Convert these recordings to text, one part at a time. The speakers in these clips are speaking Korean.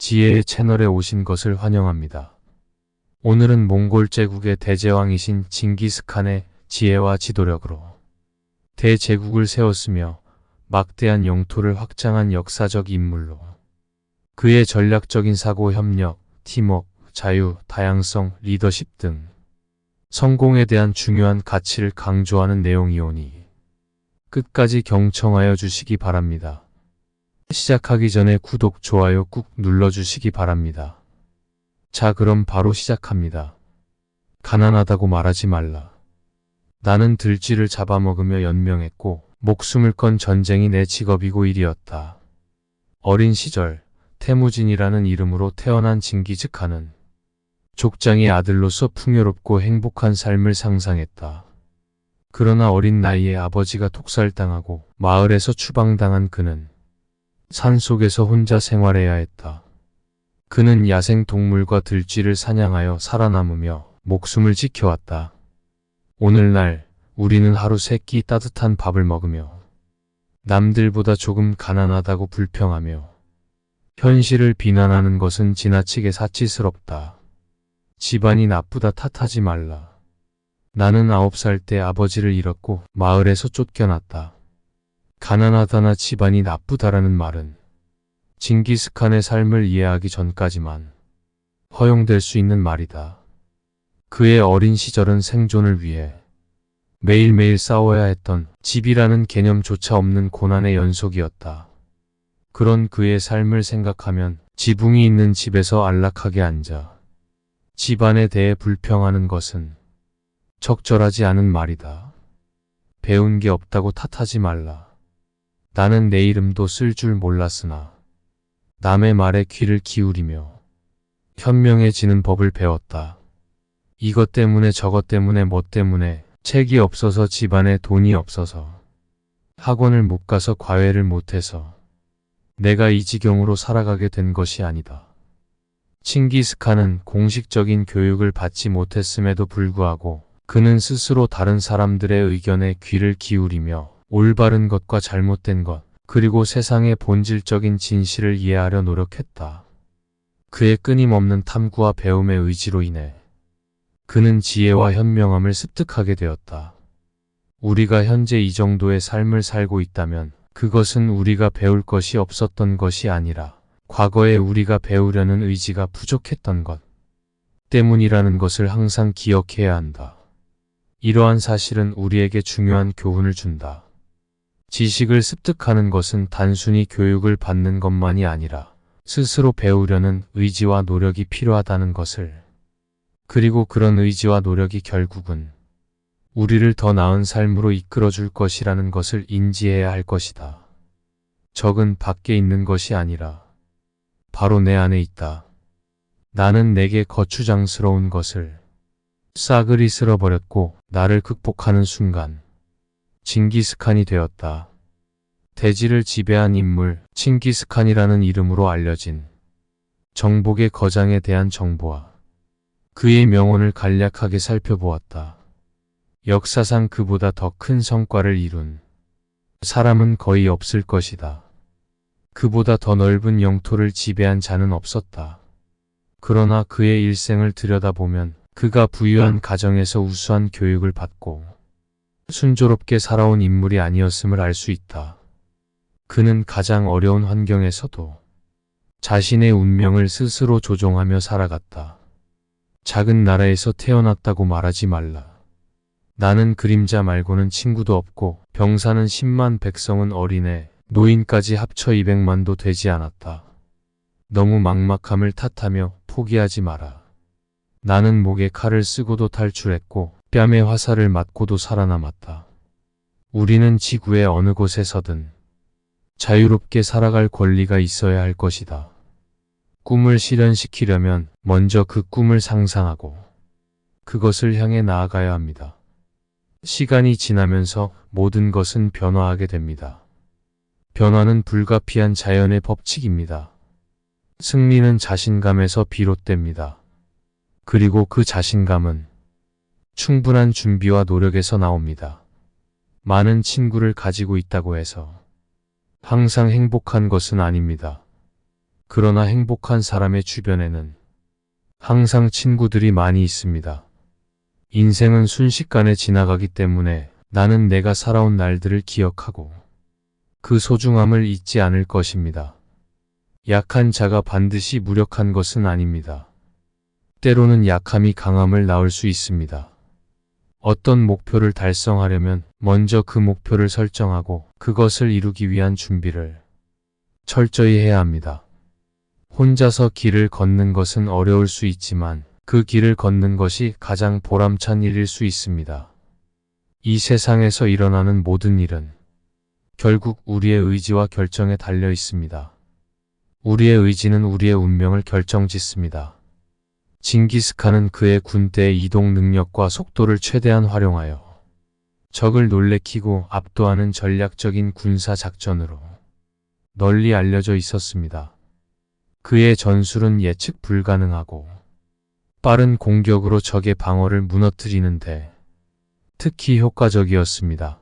지혜의 채널에 오신 것을 환영합니다. 오늘은 몽골 제국의 대제왕이신 징기스칸의 지혜와 지도력으로 대제국을 세웠으며 막대한 영토를 확장한 역사적 인물로 그의 전략적인 사고 협력, 팀워크, 자유, 다양성, 리더십 등 성공에 대한 중요한 가치를 강조하는 내용이오니 끝까지 경청하여 주시기 바랍니다. 시작하기 전에 구독, 좋아요 꾹 눌러주시기 바랍니다. 자, 그럼 바로 시작합니다. 가난하다고 말하지 말라. 나는 들쥐를 잡아먹으며 연명했고 목숨을 건 전쟁이 내 직업이고 일이었다. 어린 시절 태무진이라는 이름으로 태어난 징기즈칸은 족장의 아들로서 풍요롭고 행복한 삶을 상상했다. 그러나 어린 나이에 아버지가 독살당하고 마을에서 추방당한 그는 산속에서 혼자 생활해야 했다. 그는 야생 동물과 들쥐를 사냥하여 살아남으며 목숨을 지켜왔다. 오늘날 우리는 하루 3끼 따뜻한 밥을 먹으며 남들보다 조금 가난하다고 불평하며 현실을 비난하는 것은 지나치게 사치스럽다. 집안이 나쁘다 탓하지 말라. 나는 9살 때 아버지를 잃었고 마을에서 쫓겨났다. 가난하다나 집안이 나쁘다라는 말은 징기스칸의 삶을 이해하기 전까지만 허용될 수 있는 말이다. 그의 어린 시절은 생존을 위해 매일매일 싸워야 했던 집이라는 개념조차 없는 고난의 연속이었다. 그런 그의 삶을 생각하면 지붕이 있는 집에서 안락하게 앉아 집안에 대해 불평하는 것은 적절하지 않은 말이다. 배운 게 없다고 탓하지 말라. 나는 내 이름도 쓸 줄 몰랐으나 남의 말에 귀를 기울이며 현명해지는 법을 배웠다. 이것 때문에 저것 때문에 뭐 때문에 책이 없어서 집안에 돈이 없어서 학원을 못 가서 과외를 못해서 내가 이 지경으로 살아가게 된 것이 아니다. 칭기스칸은 공식적인 교육을 받지 못했음에도 불구하고 그는 스스로 다른 사람들의 의견에 귀를 기울이며 올바른 것과 잘못된 것, 그리고 세상의 본질적인 진실을 이해하려 노력했다. 그의 끊임없는 탐구와 배움의 의지로 인해 그는 지혜와 현명함을 습득하게 되었다. 우리가 현재 이 정도의 삶을 살고 있다면 그것은 우리가 배울 것이 없었던 것이 아니라 과거에 우리가 배우려는 의지가 부족했던 것 때문이라는 것을 항상 기억해야 한다. 이러한 사실은 우리에게 중요한 교훈을 준다. 지식을 습득하는 것은 단순히 교육을 받는 것만이 아니라 스스로 배우려는 의지와 노력이 필요하다는 것을, 그리고 그런 의지와 노력이 결국은 우리를 더 나은 삶으로 이끌어줄 것이라는 것을 인지해야 할 것이다. 적은 밖에 있는 것이 아니라 바로 내 안에 있다. 나는 내게 거추장스러운 것을 싸그리 쓸어버렸고 나를 극복하는 순간 징기스칸이 되었다. 대지를 지배한 인물 칭기스칸이라는 이름으로 알려진 정복의 거장에 대한 정보와 그의 명언을 간략하게 살펴보았다. 역사상 그보다 더 큰 성과를 이룬 사람은 거의 없을 것이다. 그보다 더 넓은 영토를 지배한 자는 없었다. 그러나 그의 일생을 들여다보면 그가 부유한 가정에서 우수한 교육을 받고 순조롭게 살아온 인물이 아니었음을 알 수 있다. 그는 가장 어려운 환경에서도 자신의 운명을 스스로 조종하며 살아갔다. 작은 나라에서 태어났다고 말하지 말라. 나는 그림자 말고는 친구도 없고 병사는 10만, 백성은 어린애, 노인까지 합쳐 200만도 되지 않았다. 너무 막막함을 탓하며 포기하지 마라. 나는 목에 칼을 쓰고도 탈출했고 뺨에 화살을 맞고도 살아남았다. 우리는 지구의 어느 곳에서든 자유롭게 살아갈 권리가 있어야 할 것이다. 꿈을 실현시키려면 먼저 그 꿈을 상상하고 그것을 향해 나아가야 합니다. 시간이 지나면서 모든 것은 변화하게 됩니다. 변화는 불가피한 자연의 법칙입니다. 승리는 자신감에서 비롯됩니다. 그리고 그 자신감은 충분한 준비와 노력에서 나옵니다. 많은 친구를 가지고 있다고 해서 항상 행복한 것은 아닙니다. 그러나 행복한 사람의 주변에는 항상 친구들이 많이 있습니다. 인생은 순식간에 지나가기 때문에 나는 내가 살아온 날들을 기억하고 그 소중함을 잊지 않을 것입니다. 약한 자가 반드시 무력한 것은 아닙니다. 때로는 약함이 강함을 낳을 수 있습니다. 어떤 목표를 달성하려면 먼저 그 목표를 설정하고 그것을 이루기 위한 준비를 철저히 해야 합니다. 혼자서 길을 걷는 것은 어려울 수 있지만 그 길을 걷는 것이 가장 보람찬 일일 수 있습니다. 이 세상에서 일어나는 모든 일은 결국 우리의 의지와 결정에 달려 있습니다. 우리의 의지는 우리의 운명을 결정짓습니다. 징기스칸은 그의 군대의 이동 능력과 속도를 최대한 활용하여 적을 놀래키고 압도하는 전략적인 군사 작전으로 널리 알려져 있었습니다. 그의 전술은 예측 불가능하고 빠른 공격으로 적의 방어를 무너뜨리는데 특히 효과적이었습니다.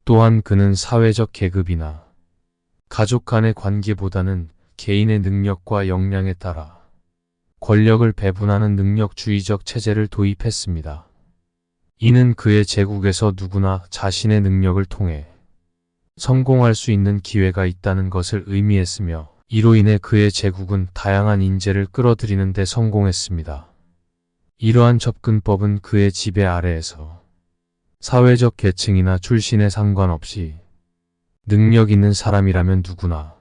또한 그는 사회적 계급이나 가족 간의 관계보다는 개인의 능력과 역량에 따라 권력을 배분하는 능력주의적 체제를 도입했습니다. 이는 그의 제국에서 누구나 자신의 능력을 통해 성공할 수 있는 기회가 있다는 것을 의미했으며 이로 인해 그의 제국은 다양한 인재를 끌어들이는 데 성공했습니다. 이러한 접근법은 그의 지배 아래에서 사회적 계층이나 출신에 상관없이 능력 있는 사람이라면 누구나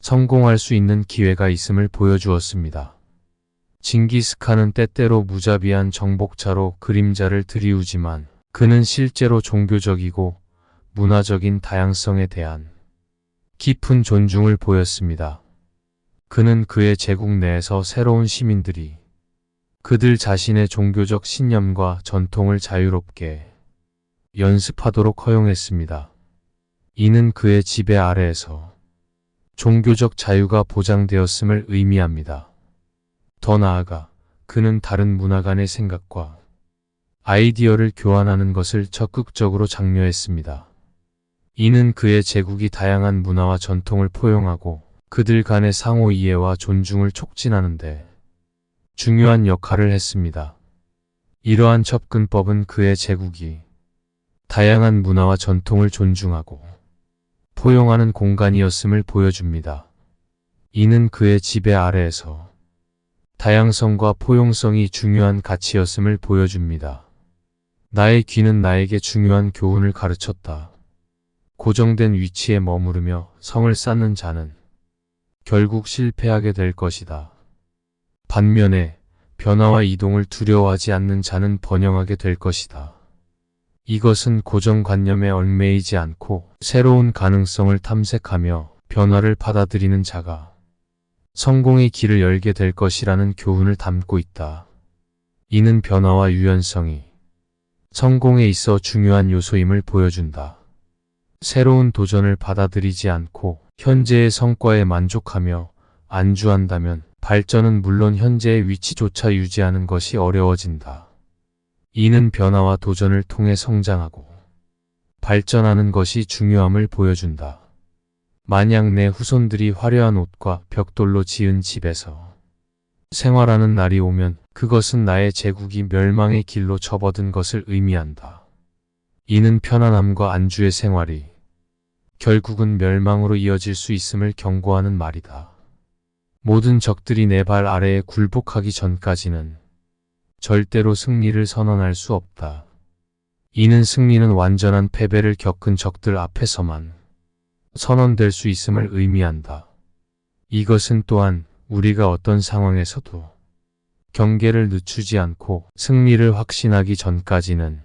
성공할 수 있는 기회가 있음을 보여주었습니다. 징기스칸은 때때로 무자비한 정복자로 그림자를 드리우지만 그는 실제로 종교적이고 문화적인 다양성에 대한 깊은 존중을 보였습니다. 그는 그의 제국 내에서 새로운 시민들이 그들 자신의 종교적 신념과 전통을 자유롭게 연습하도록 허용했습니다. 이는 그의 지배 아래에서 종교적 자유가 보장되었음을 의미합니다. 더 나아가 그는 다른 문화 간의 생각과 아이디어를 교환하는 것을 적극적으로 장려했습니다. 이는 그의 제국이 다양한 문화와 전통을 포용하고 그들 간의 상호 이해와 존중을 촉진하는 데 중요한 역할을 했습니다. 이러한 접근법은 그의 제국이 다양한 문화와 전통을 존중하고 포용하는 공간이었음을 보여줍니다. 이는 그의 지배 아래에서 다양성과 포용성이 중요한 가치였음을 보여줍니다. 나의 귀는 나에게 중요한 교훈을 가르쳤다. 고정된 위치에 머무르며 성을 쌓는 자는 결국 실패하게 될 것이다. 반면에 변화와 이동을 두려워하지 않는 자는 번영하게 될 것이다. 이것은 고정관념에 얽매이지 않고 새로운 가능성을 탐색하며 변화를 받아들이는 자가 성공의 길을 열게 될 것이라는 교훈을 담고 있다. 이는 변화와 유연성이 성공에 있어 중요한 요소임을 보여준다. 새로운 도전을 받아들이지 않고 현재의 성과에 만족하며 안주한다면 발전은 물론 현재의 위치조차 유지하는 것이 어려워진다. 이는 변화와 도전을 통해 성장하고 발전하는 것이 중요함을 보여준다. 만약 내 후손들이 화려한 옷과 벽돌로 지은 집에서 생활하는 날이 오면 그것은 나의 제국이 멸망의 길로 접어든 것을 의미한다. 이는 편안함과 안주의 생활이 결국은 멸망으로 이어질 수 있음을 경고하는 말이다. 모든 적들이 내 발 아래에 굴복하기 전까지는 절대로 승리를 선언할 수 없다. 이는 승리는 완전한 패배를 겪은 적들 앞에서만 선언될 수 있음을 의미한다. 이것은 또한 우리가 어떤 상황에서도 경계를 늦추지 않고 승리를 확신하기 전까지는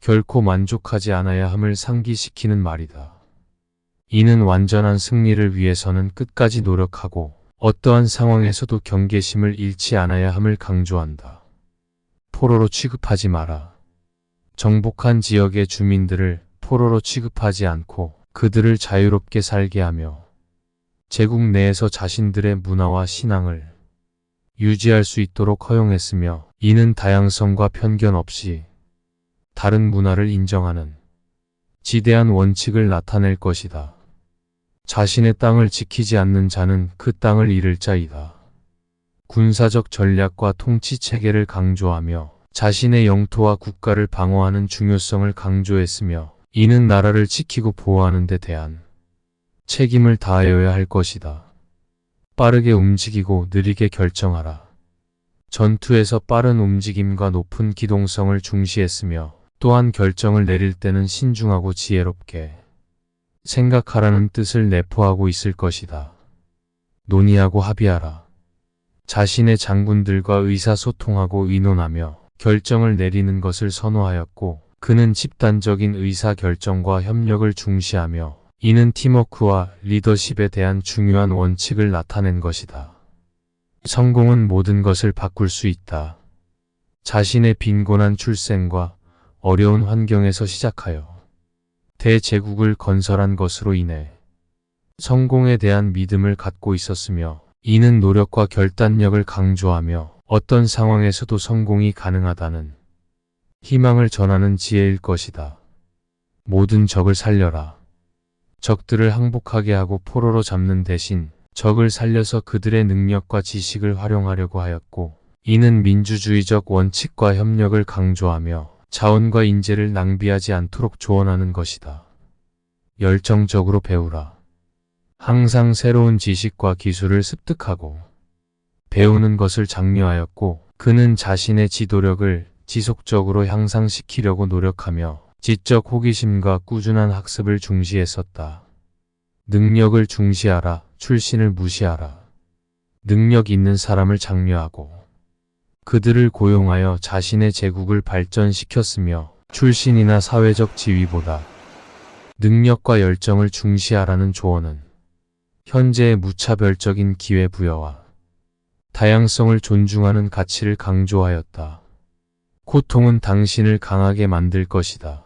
결코 만족하지 않아야 함을 상기시키는 말이다. 이는 완전한 승리를 위해서는 끝까지 노력하고 어떠한 상황에서도 경계심을 잃지 않아야 함을 강조한다. 포로로 취급하지 마라. 정복한 지역의 주민들을 포로로 취급하지 않고 그들을 자유롭게 살게 하며 제국 내에서 자신들의 문화와 신앙을 유지할 수 있도록 허용했으며 이는 다양성과 편견 없이 다른 문화를 인정하는 지대한 원칙을 나타낼 것이다. 자신의 땅을 지키지 않는 자는 그 땅을 잃을 자이다. 군사적 전략과 통치 체계를 강조하며 자신의 영토와 국가를 방어하는 중요성을 강조했으며, 이는 나라를 지키고 보호하는 데 대한 책임을 다하여야 할 것이다. 빠르게 움직이고 느리게 결정하라. 전투에서 빠른 움직임과 높은 기동성을 중시했으며, 또한 결정을 내릴 때는 신중하고 지혜롭게 생각하라는 뜻을 내포하고 있을 것이다. 논의하고 합의하라. 자신의 장군들과 의사소통하고 의논하며 결정을 내리는 것을 선호하였고, 그는 집단적인 의사결정과 협력을 중시하며, 이는 팀워크와 리더십에 대한 중요한 원칙을 나타낸 것이다. 성공은 모든 것을 바꿀 수 있다. 자신의 빈곤한 출생과 어려운 환경에서 시작하여 대제국을 건설한 것으로 인해 성공에 대한 믿음을 갖고 있었으며, 이는 노력과 결단력을 강조하며 어떤 상황에서도 성공이 가능하다는 희망을 전하는 지혜일 것이다. 모든 적을 살려라. 적들을 항복하게 하고 포로로 잡는 대신 적을 살려서 그들의 능력과 지식을 활용하려고 하였고, 이는 민주주의적 원칙과 협력을 강조하며 자원과 인재를 낭비하지 않도록 조언하는 것이다. 열정적으로 배우라. 항상 새로운 지식과 기술을 습득하고 배우는 것을 장려하였고, 그는 자신의 지도력을 지속적으로 향상시키려고 노력하며 지적 호기심과 꾸준한 학습을 중시했었다. 능력을 중시하라. 출신을 무시하라. 능력 있는 사람을 장려하고 그들을 고용하여 자신의 제국을 발전시켰으며, 출신이나 사회적 지위보다 능력과 열정을 중시하라는 조언은 현재의 무차별적인 기회부여와 다양성을 존중하는 가치를 강조하였다. 고통은 당신을 강하게 만들 것이다.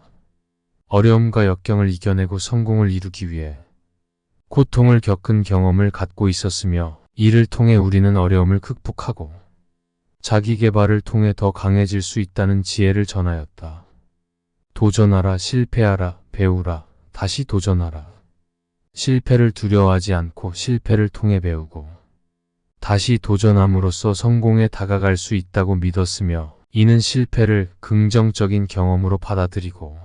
어려움과 역경을 이겨내고 성공을 이루기 위해 고통을 겪은 경험을 갖고 있었으며, 이를 통해 우리는 어려움을 극복하고 자기 개발을 통해 더 강해질 수 있다는 지혜를 전하였다. 도전하라. 실패하라. 배우라. 다시 도전하라. 실패를 두려워하지 않고 실패를 통해 배우고 다시 도전함으로써 성공에 다가갈 수 있다고 믿었으며, 이는 실패를 긍정적인 경험으로 받아들이고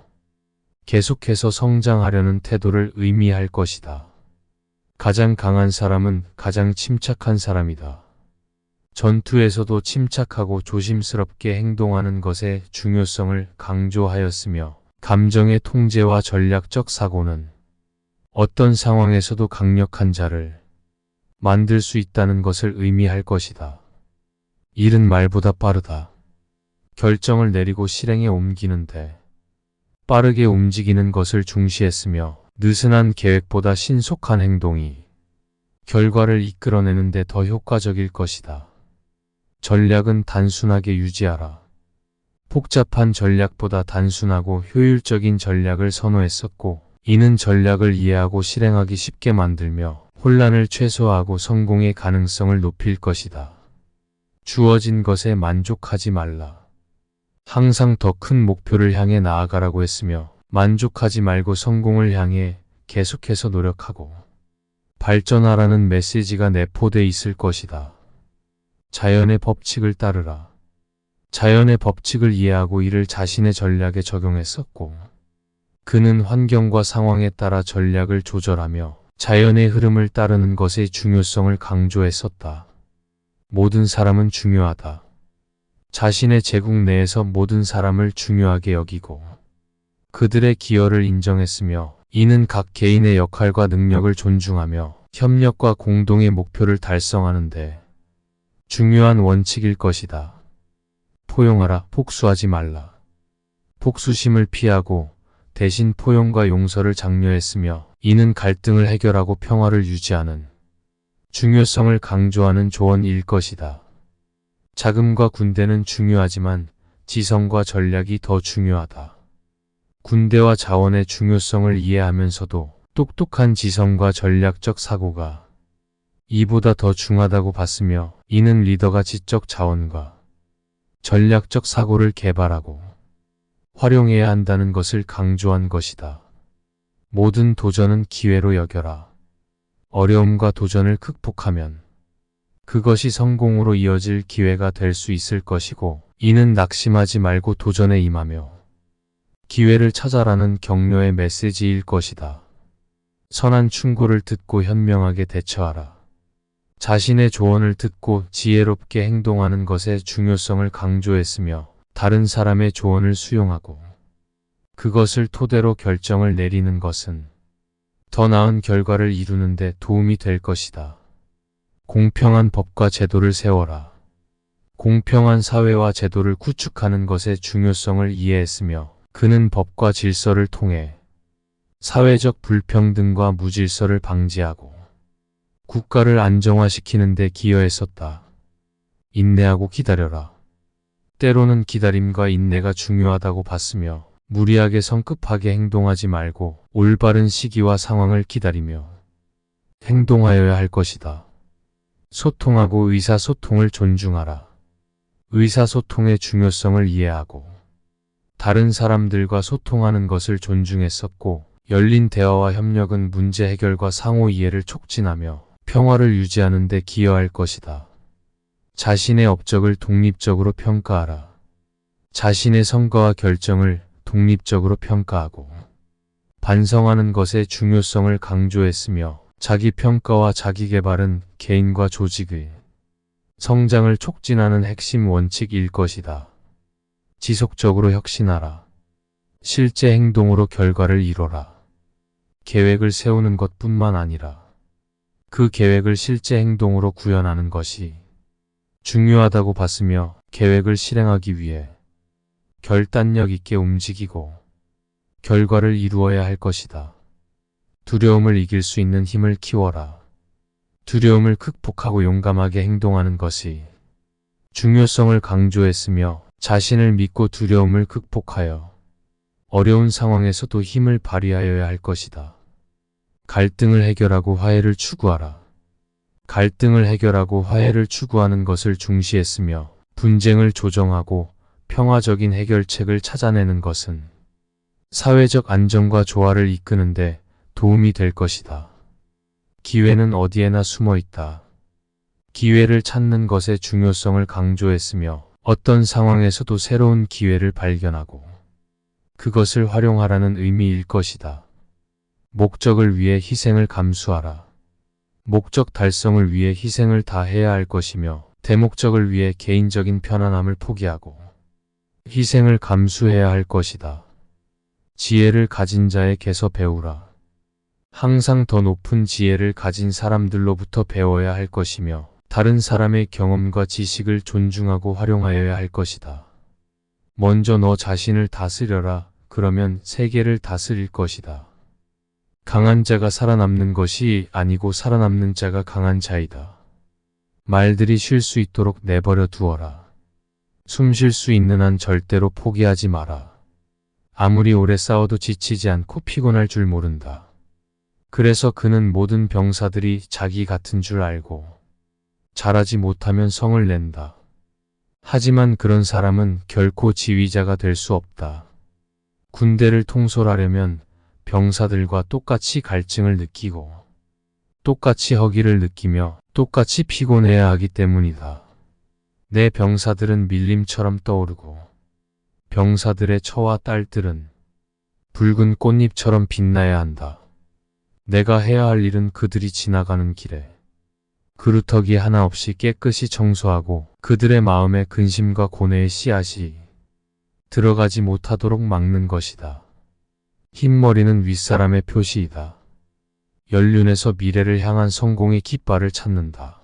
계속해서 성장하려는 태도를 의미할 것이다. 가장 강한 사람은 가장 침착한 사람이다. 전투에서도 침착하고 조심스럽게 행동하는 것의 중요성을 강조하였으며, 감정의 통제와 전략적 사고는 어떤 상황에서도 강력한 자를 만들 수 있다는 것을 의미할 것이다. 일은 말보다 빠르다. 결정을 내리고 실행에 옮기는데 빠르게 움직이는 것을 중시했으며, 느슨한 계획보다 신속한 행동이 결과를 이끌어내는 데 더 효과적일 것이다. 전략은 단순하게 유지하라. 복잡한 전략보다 단순하고 효율적인 전략을 선호했었고, 이는 전략을 이해하고 실행하기 쉽게 만들며 혼란을 최소화하고 성공의 가능성을 높일 것이다. 주어진 것에 만족하지 말라. 항상 더 큰 목표를 향해 나아가라고 했으며, 만족하지 말고 성공을 향해 계속해서 노력하고 발전하라는 메시지가 내포돼 있을 것이다. 자연의 법칙을 따르라. 자연의 법칙을 이해하고 이를 자신의 전략에 적용했었고, 그는 환경과 상황에 따라 전략을 조절하며 자연의 흐름을 따르는 것의 중요성을 강조했었다. 모든 사람은 중요하다. 자신의 제국 내에서 모든 사람을 중요하게 여기고 그들의 기여를 인정했으며, 이는 각 개인의 역할과 능력을 존중하며 협력과 공동의 목표를 달성하는데 중요한 원칙일 것이다. 포용하라. 복수하지 말라. 복수심을 피하고 대신 포용과 용서를 장려했으며, 이는 갈등을 해결하고 평화를 유지하는 중요성을 강조하는 조언일 것이다. 자금과 군대는 중요하지만 지성과 전략이 더 중요하다. 군대와 자원의 중요성을 이해하면서도 똑똑한 지성과 전략적 사고가 이보다 더 중하다고 봤으며, 이는 리더가 지적 자원과 전략적 사고를 개발하고 활용해야 한다는 것을 강조한 것이다. 모든 도전은 기회로 여겨라. 어려움과 도전을 극복하면 그것이 성공으로 이어질 기회가 될 수 있을 것이고, 이는 낙심하지 말고 도전에 임하며 기회를 찾아라는 격려의 메시지일 것이다. 선한 충고를 듣고 현명하게 대처하라. 자신의 조언을 듣고 지혜롭게 행동하는 것의 중요성을 강조했으며, 다른 사람의 조언을 수용하고 그것을 토대로 결정을 내리는 것은 더 나은 결과를 이루는 데 도움이 될 것이다. 공평한 법과 제도를 세워라. 공평한 사회와 제도를 구축하는 것의 중요성을 이해했으며, 그는 법과 질서를 통해 사회적 불평등과 무질서를 방지하고 국가를 안정화시키는 데 기여했었다. 인내하고 기다려라. 때로는 기다림과 인내가 중요하다고 봤으며, 무리하게 성급하게 행동하지 말고 올바른 시기와 상황을 기다리며 행동하여야 할 것이다. 소통하고 의사소통을 존중하라. 의사소통의 중요성을 이해하고 다른 사람들과 소통하는 것을 존중했었고, 열린 대화와 협력은 문제 해결과 상호 이해를 촉진하며 평화를 유지하는 데 기여할 것이다. 자신의 업적을 독립적으로 평가하라. 자신의 성과와 결정을 독립적으로 평가하고 반성하는 것의 중요성을 강조했으며, 자기 평가와 자기 개발은 개인과 조직의 성장을 촉진하는 핵심 원칙일 것이다. 지속적으로 혁신하라. 실제 행동으로 결과를 이뤄라. 계획을 세우는 것뿐만 아니라 그 계획을 실제 행동으로 구현하는 것이 중요하다고 봤으며, 계획을 실행하기 위해 결단력 있게 움직이고 결과를 이루어야 할 것이다. 두려움을 이길 수 있는 힘을 키워라. 두려움을 극복하고 용감하게 행동하는 것이 중요성을 강조했으며, 자신을 믿고 두려움을 극복하여 어려운 상황에서도 힘을 발휘하여야 할 것이다. 갈등을 해결하고 화해를 추구하라. 갈등을 해결하고 화해를 추구하는 것을 중시했으며, 분쟁을 조정하고 평화적인 해결책을 찾아내는 것은 사회적 안정과 조화를 이끄는 데 도움이 될 것이다. 기회는 어디에나 숨어 있다. 기회를 찾는 것의 중요성을 강조했으며, 어떤 상황에서도 새로운 기회를 발견하고 그것을 활용하라는 의미일 것이다. 목적을 위해 희생을 감수하라. 목적 달성을 위해 희생을 다해야 할 것이며, 대목적을 위해 개인적인 편안함을 포기하고 희생을 감수해야 할 것이다. 지혜를 가진 자에게서 배우라. 항상 더 높은 지혜를 가진 사람들로부터 배워야 할 것이며, 다른 사람의 경험과 지식을 존중하고 활용하여야 할 것이다. 먼저 너 자신을 다스려라. 그러면 세계를 다스릴 것이다. 강한 자가 살아남는 것이 아니고 살아남는 자가 강한 자이다. 말들이 쉴 수 있도록 내버려 두어라. 숨 쉴 수 있는 한 절대로 포기하지 마라. 아무리 오래 싸워도 지치지 않고 피곤할 줄 모른다. 그래서 그는 모든 병사들이 자기 같은 줄 알고 잘하지 못하면 성을 낸다. 하지만 그런 사람은 결코 지휘자가 될 수 없다. 군대를 통솔하려면 병사들과 똑같이 갈증을 느끼고 똑같이 허기를 느끼며 똑같이 피곤해야 하기 때문이다. 내 병사들은 밀림처럼 떠오르고 병사들의 처와 딸들은 붉은 꽃잎처럼 빛나야 한다. 내가 해야 할 일은 그들이 지나가는 길에 그루터기 하나 없이 깨끗이 청소하고 그들의 마음에 근심과 고뇌의 씨앗이 들어가지 못하도록 막는 것이다. 흰머리는 윗사람의 표시이다. 연륜에서 미래를 향한 성공의 깃발을 찾는다.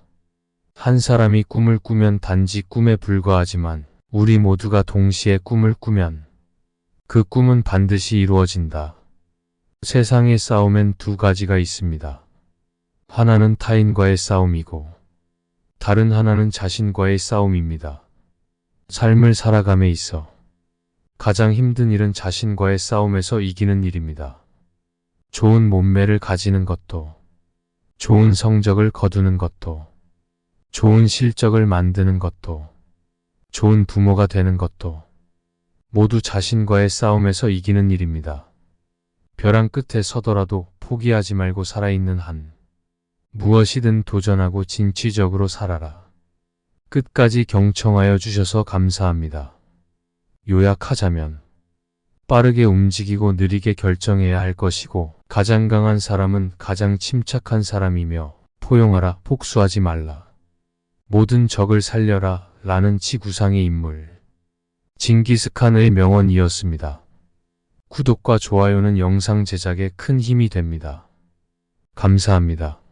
한 사람이 꿈을 꾸면 단지 꿈에 불과하지만, 우리 모두가 동시에 꿈을 꾸면 그 꿈은 반드시 이루어진다. 세상의 싸움엔 두 가지가 있습니다. 하나는 타인과의 싸움이고 다른 하나는 자신과의 싸움입니다. 삶을 살아감에 있어 가장 힘든 일은 자신과의 싸움에서 이기는 일입니다. 좋은 몸매를 가지는 것도, 좋은 성적을 거두는 것도, 좋은 실적을 만드는 것도, 좋은 부모가 되는 것도 모두 자신과의 싸움에서 이기는 일입니다. 벼랑 끝에 서더라도 포기하지 말고 살아있는 한 무엇이든 도전하고 진취적으로 살아라. 끝까지 경청하여 주셔서 감사합니다. 요약하자면, 빠르게 움직이고 느리게 결정해야 할 것이고, 가장 강한 사람은 가장 침착한 사람이며, 포용하라, 복수하지 말라. 모든 적을 살려라 라는 지구상의 인물. 징기스칸의 명언이었습니다. 구독과 좋아요는 영상 제작에 큰 힘이 됩니다. 감사합니다.